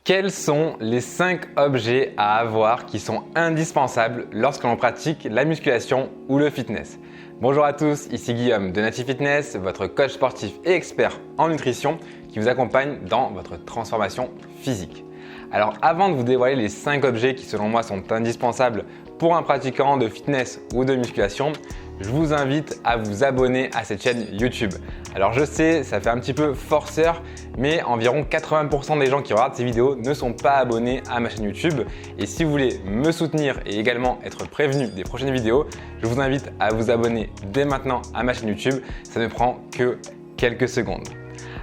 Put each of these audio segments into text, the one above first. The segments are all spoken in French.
Quels sont les 5 objets à avoir qui sont indispensables lorsque l'on pratique la musculation ou le fitness? Bonjour à tous, ici Guillaume de Native Fitness, votre coach sportif et expert en nutrition qui vous accompagne dans votre transformation physique. Alors avant de vous dévoiler les 5 objets qui selon moi sont indispensables pour un pratiquant de fitness ou de musculation, je vous invite à vous abonner à cette chaîne YouTube. Alors je sais, ça fait un petit peu forceur, mais environ 80% des gens qui regardent ces vidéos ne sont pas abonnés à ma chaîne YouTube. Et si vous voulez me soutenir et également être prévenu des prochaines vidéos, je vous invite à vous abonner dès maintenant à ma chaîne YouTube. Ça ne prend que quelques secondes.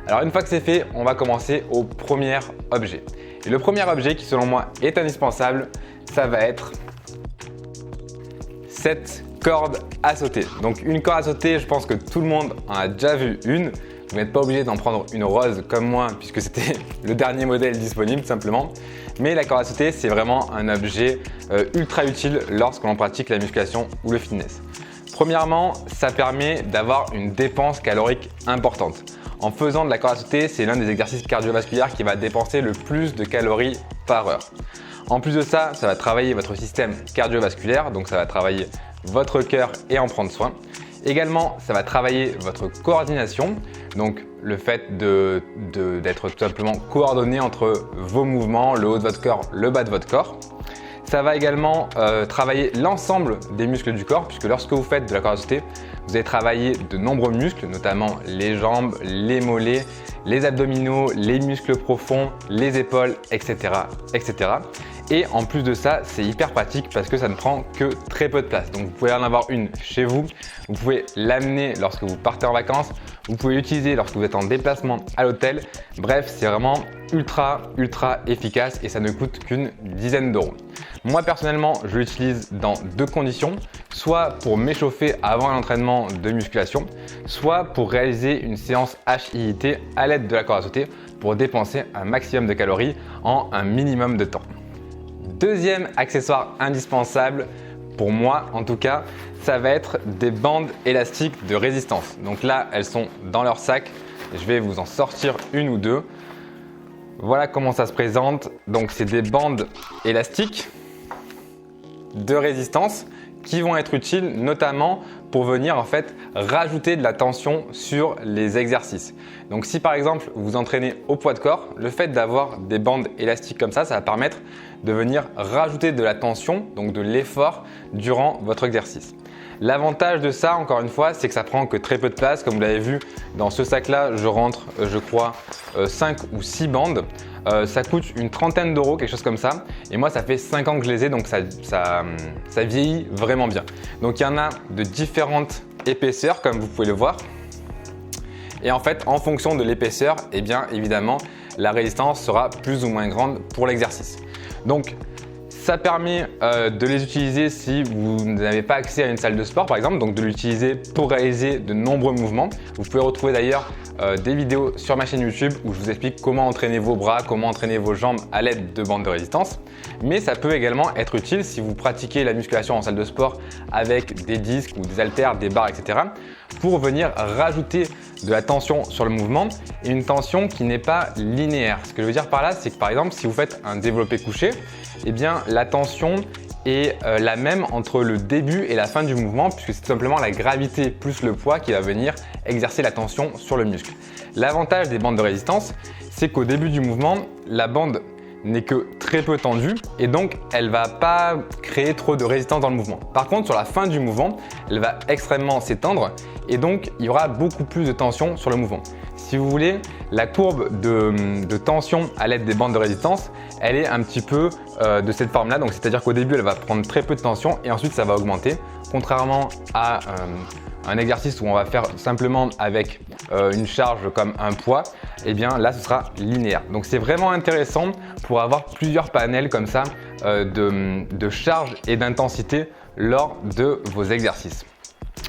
Alors une fois que c'est fait, on va commencer au premier objet. Et le premier objet qui selon moi est indispensable, ça va être cette corde à sauter. Donc une corde à sauter, je pense que tout le monde en a déjà vu une. Vous n'êtes pas obligé d'en prendre une rose comme moi puisque c'était le dernier modèle disponible simplement. Mais la corde à sauter, c'est vraiment un objet ultra utile lorsque l'on pratique la musculation ou le fitness. Premièrement, ça permet d'avoir une dépense calorique importante. En faisant de la corde à sauter, c'est l'un des exercices cardiovasculaires qui va dépenser le plus de calories par heure. En plus de ça, ça va travailler votre système cardiovasculaire, donc ça va travailler votre cœur et en prendre soin. Également, ça va travailler votre coordination, donc le fait d'être tout simplement coordonné entre vos mouvements, le haut de votre corps, le bas de votre corps. Ça va également travailler l'ensemble des muscles du corps, puisque lorsque vous faites de la corde à sauter, vous allez travailler de nombreux muscles, notamment les jambes, les mollets, les abdominaux, les muscles profonds, les épaules, etc., etc. Et en plus de ça, c'est hyper pratique parce que ça ne prend que très peu de place. Donc vous pouvez en avoir une chez vous, vous pouvez l'amener lorsque vous partez en vacances, vous pouvez l'utiliser lorsque vous êtes en déplacement à l'hôtel. Bref, c'est vraiment ultra efficace et ça ne coûte qu'une dizaine d'euros. Moi personnellement, je l'utilise dans deux conditions, soit pour m'échauffer avant un entraînement de musculation, soit pour réaliser une séance HIIT à l'aide de la corde à sauter pour dépenser un maximum de calories en un minimum de temps. Deuxième accessoire indispensable, pour moi en tout cas, ça va être des bandes élastiques de résistance. Donc là, elles sont dans leur sac. Je vais vous en sortir une ou deux. Voilà comment ça se présente. Donc c'est des bandes élastiques de résistance qui vont être utiles notamment pour venir en fait rajouter de la tension sur les exercices. Donc si par exemple vous entraînez au poids de corps, le fait d'avoir des bandes élastiques comme ça va permettre de venir rajouter de la tension, donc de l'effort durant votre exercice. L'avantage de ça, encore une fois, c'est que ça prend que très peu de place. Comme vous l'avez vu, dans ce sac-là, je rentre, je crois, 5 ou 6 bandes. Ça coûte une trentaine d'euros, quelque chose comme ça. Et moi, ça fait 5 ans que je les ai, donc ça vieillit vraiment bien. Donc, il y en a de différentes épaisseurs, comme vous pouvez le voir. Et en fait, en fonction de l'épaisseur, eh bien, évidemment, la résistance sera plus ou moins grande pour l'exercice. Donc, ça permet de les utiliser si vous n'avez pas accès à une salle de sport par exemple, donc de l'utiliser pour réaliser de nombreux mouvements. Vous pouvez retrouver d'ailleurs des vidéos sur ma chaîne YouTube où je vous explique comment entraîner vos bras, comment entraîner vos jambes à l'aide de bandes de résistance. Mais ça peut également être utile si vous pratiquez la musculation en salle de sport avec des disques ou des haltères, des barres, etc. pour venir rajouter de la tension sur le mouvement et une tension qui n'est pas linéaire. Ce que je veux dire par là, c'est que par exemple, si vous faites un développé couché, eh bien la tension est la même entre le début et la fin du mouvement puisque c'est tout simplement la gravité plus le poids qui va venir exercer la tension sur le muscle. L'avantage des bandes de résistance, c'est qu'au début du mouvement, la bande n'est que très peu tendue et donc elle va pas créer trop de résistance dans le mouvement. Par contre, sur la fin du mouvement, elle va extrêmement s'étendre et donc il y aura beaucoup plus de tension sur le mouvement. Si vous voulez, la courbe de tension à l'aide des bandes de résistance, elle est un petit peu de cette forme-là. Donc c'est-à-dire qu'au début, elle va prendre très peu de tension et ensuite ça va augmenter. Contrairement à un exercice où on va faire simplement avec une charge comme un poids, eh bien là ce sera linéaire. Donc c'est vraiment intéressant pour avoir plusieurs panels comme ça de charge et d'intensité lors de vos exercices.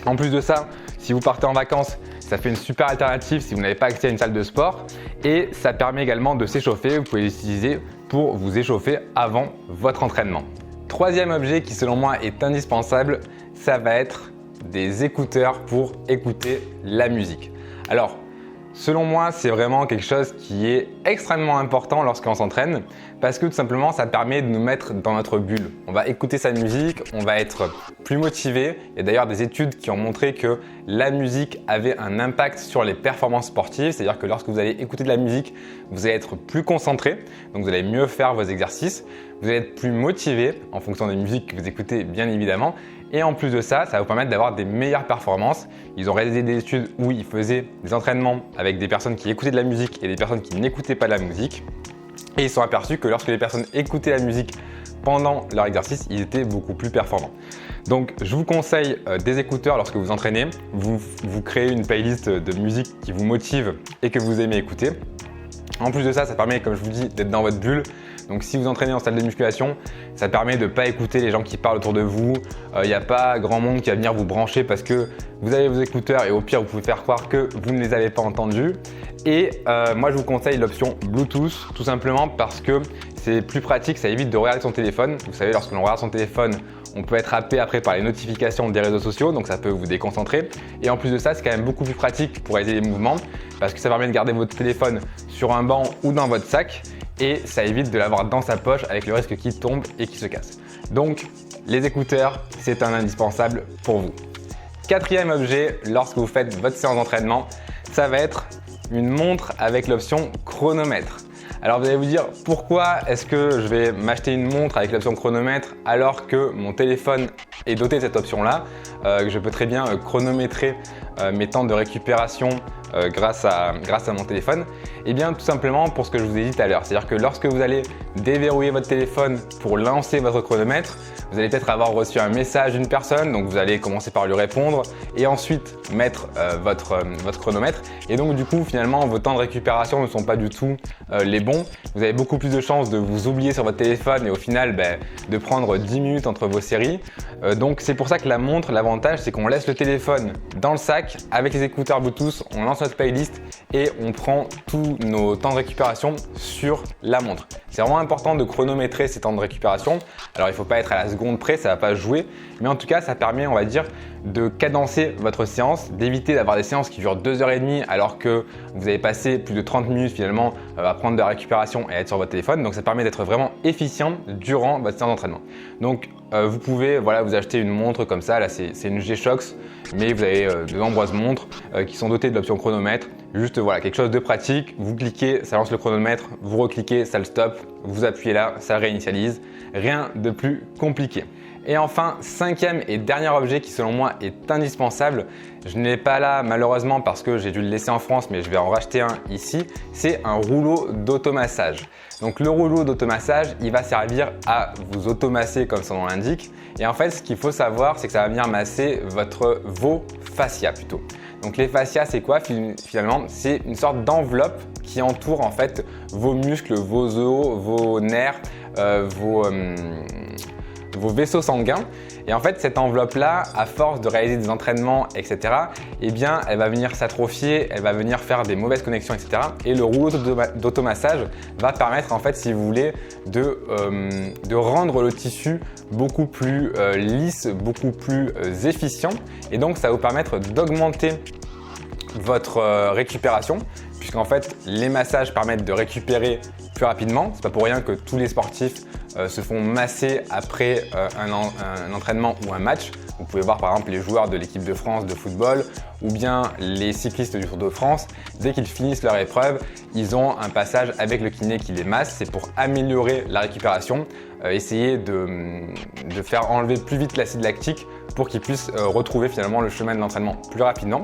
En plus de ça, si vous partez en vacances, ça fait une super alternative si vous n'avez pas accès à une salle de sport et ça permet également de s'échauffer. Vous pouvez l'utiliser pour vous échauffer avant votre entraînement. Troisième objet qui selon moi est indispensable, ça va être des écouteurs pour écouter la musique. Alors, Selon moi, c'est vraiment quelque chose qui est extrêmement important lorsqu'on s'entraîne parce que tout simplement, ça permet de nous mettre dans notre bulle. On va écouter sa musique, on va être plus motivé. Il y a d'ailleurs des études qui ont montré que la musique avait un impact sur les performances sportives. C'est-à-dire que lorsque vous allez écouter de la musique, vous allez être plus concentré, donc vous allez mieux faire vos exercices. Vous allez être plus motivé en fonction des musiques que vous écoutez, bien évidemment. Et en plus de ça, ça va vous permettre d'avoir des meilleures performances. Ils ont réalisé des études où ils faisaient des entraînements avec des personnes qui écoutaient de la musique et des personnes qui n'écoutaient pas de la musique. Et ils se sont aperçus que lorsque les personnes écoutaient la musique pendant leur exercice, ils étaient beaucoup plus performants. Donc je vous conseille des écouteurs lorsque vous entraînez. Vous créez une playlist de musique qui vous motive et que vous aimez écouter. En plus de ça, ça permet, comme je vous dis, d'être dans votre bulle. Donc si vous entraînez en salle de musculation, ça permet de ne pas écouter les gens qui parlent autour de vous. Il n'y a pas grand monde qui va venir vous brancher parce que vous avez vos écouteurs et au pire, vous pouvez faire croire que vous ne les avez pas entendus. Et moi, je vous conseille l'option Bluetooth tout simplement parce que c'est plus pratique, ça évite de regarder son téléphone. Vous savez, lorsque l'on regarde son téléphone, on peut être happé après par les notifications des réseaux sociaux, donc ça peut vous déconcentrer. Et en plus de ça, c'est quand même beaucoup plus pratique pour réaliser les mouvements parce que ça permet de garder votre téléphone sur un banc ou dans votre sac et ça évite de l'avoir dans sa poche avec le risque qu'il tombe et qu'il se casse. Donc, les écouteurs, c'est un indispensable pour vous. Quatrième objet, lorsque vous faites votre séance d'entraînement, ça va être une montre avec l'option chronomètre. Alors vous allez vous dire pourquoi est-ce que je vais m'acheter une montre avec l'option chronomètre alors que mon téléphone est doté de cette option-là, que je peux très bien chronométrer mes temps de récupération grâce à mon téléphone. Eh bien tout simplement pour ce que je vous ai dit tout à l'heure, c'est-à-dire que lorsque vous allez déverrouiller votre téléphone pour lancer votre chronomètre, vous allez peut-être avoir reçu un message d'une personne, donc vous allez commencer par lui répondre et ensuite mettre votre chronomètre. Et donc du coup finalement vos temps de récupération ne sont pas du tout les bons. Vous avez beaucoup plus de chances de vous oublier sur votre téléphone et au final de prendre 10 minutes entre vos séries. Donc c'est pour ça que la montre, l'avantage c'est qu'on laisse le téléphone dans le sac avec les écouteurs Bluetooth, on lance notre playlist et on prend tous nos temps de récupération sur la montre. C'est vraiment important de chronométrer ces temps de récupération. Alors il ne faut pas être à la seconde près, ça ne va pas jouer, mais en tout cas ça permet, on va dire, de cadencer votre séance, d'éviter d'avoir des séances qui durent 2h30 alors que vous avez passé plus de 30 minutes finalement à prendre de la récupération et à être sur votre téléphone. Donc ça permet d'être vraiment efficient durant votre séance d'entraînement. Donc vous pouvez vous acheter une montre comme ça, là c'est une G-Shox, mais vous avez de nombreuses montres qui sont dotées de l'option chronomètre. Juste quelque chose de pratique, vous cliquez, ça lance le chronomètre, vous recliquez, ça le stoppe, vous appuyez là, ça réinitialise. Rien de plus compliqué. Et enfin, cinquième et dernier objet qui selon moi est indispensable, je ne l'ai pas là malheureusement parce que j'ai dû le laisser en France mais je vais en racheter un ici, c'est un rouleau d'automassage. Donc le rouleau d'automassage, il va servir à vous automasser comme son nom l'indique. Et en fait, ce qu'il faut savoir, c'est que ça va venir masser vos fascias plutôt. Donc les fascias, c'est quoi finalement? C'est une sorte d'enveloppe qui entoure en fait vos muscles, vos os, vos nerfs, vos vaisseaux sanguins. Et en fait, cette enveloppe-là, à force de réaliser des entraînements, etc., eh bien, elle va venir s'atrophier, elle va venir faire des mauvaises connexions, etc. Et le rouleau d'automassage va permettre, en fait, si vous voulez, de rendre le tissu beaucoup plus lisse, beaucoup plus efficient. Et donc, ça va vous permettre d'augmenter votre récupération, puisqu'en fait, les massages permettent de récupérer plus rapidement. C'est pas pour rien que tous les sportifs se font masser après un entraînement ou un match. Vous pouvez voir par exemple les joueurs de l'équipe de France de football ou bien les cyclistes du Tour de France. Dès qu'ils finissent leur épreuve, ils ont un passage avec le kiné qui les masse. C'est pour améliorer la récupération, essayer de faire enlever plus vite l'acide lactique pour qu'ils puissent retrouver finalement le chemin de l'entraînement plus rapidement.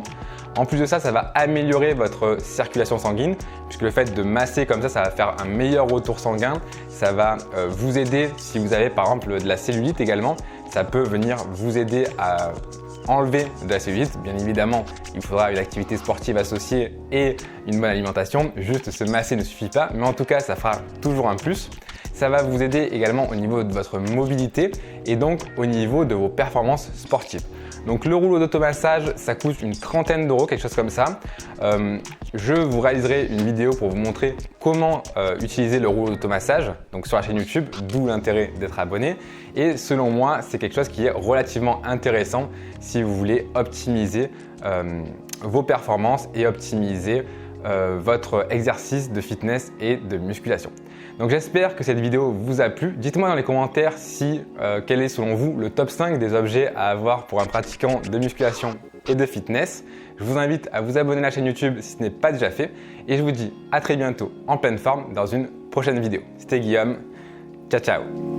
En plus de ça, ça va améliorer votre circulation sanguine puisque le fait de masser comme ça va faire un meilleur retour sanguin. Ça va vous aider si vous avez par exemple de la cellulite également. Ça peut venir vous aider à enlever de la cellulite. Bien évidemment, il faudra une activité sportive associée et une bonne alimentation. Juste se masser ne suffit pas, mais en tout cas, ça fera toujours un plus. Ça va vous aider également au niveau de votre mobilité et donc au niveau de vos performances sportives. Donc le rouleau d'automassage, ça coûte une trentaine d'euros, quelque chose comme ça. Je vous réaliserai une vidéo pour vous montrer comment utiliser le rouleau d'automassage, donc sur la chaîne YouTube, d'où l'intérêt d'être abonné. Et selon moi, c'est quelque chose qui est relativement intéressant si vous voulez optimiser vos performances et optimiser votre exercice de fitness et de musculation. Donc j'espère que cette vidéo vous a plu. Dites-moi dans les commentaires quel est selon vous le top 5 des objets à avoir pour un pratiquant de musculation et de fitness. Je vous invite à vous abonner à la chaîne YouTube si ce n'est pas déjà fait et je vous dis à très bientôt en pleine forme dans une prochaine vidéo. C'était Guillaume, ciao ciao.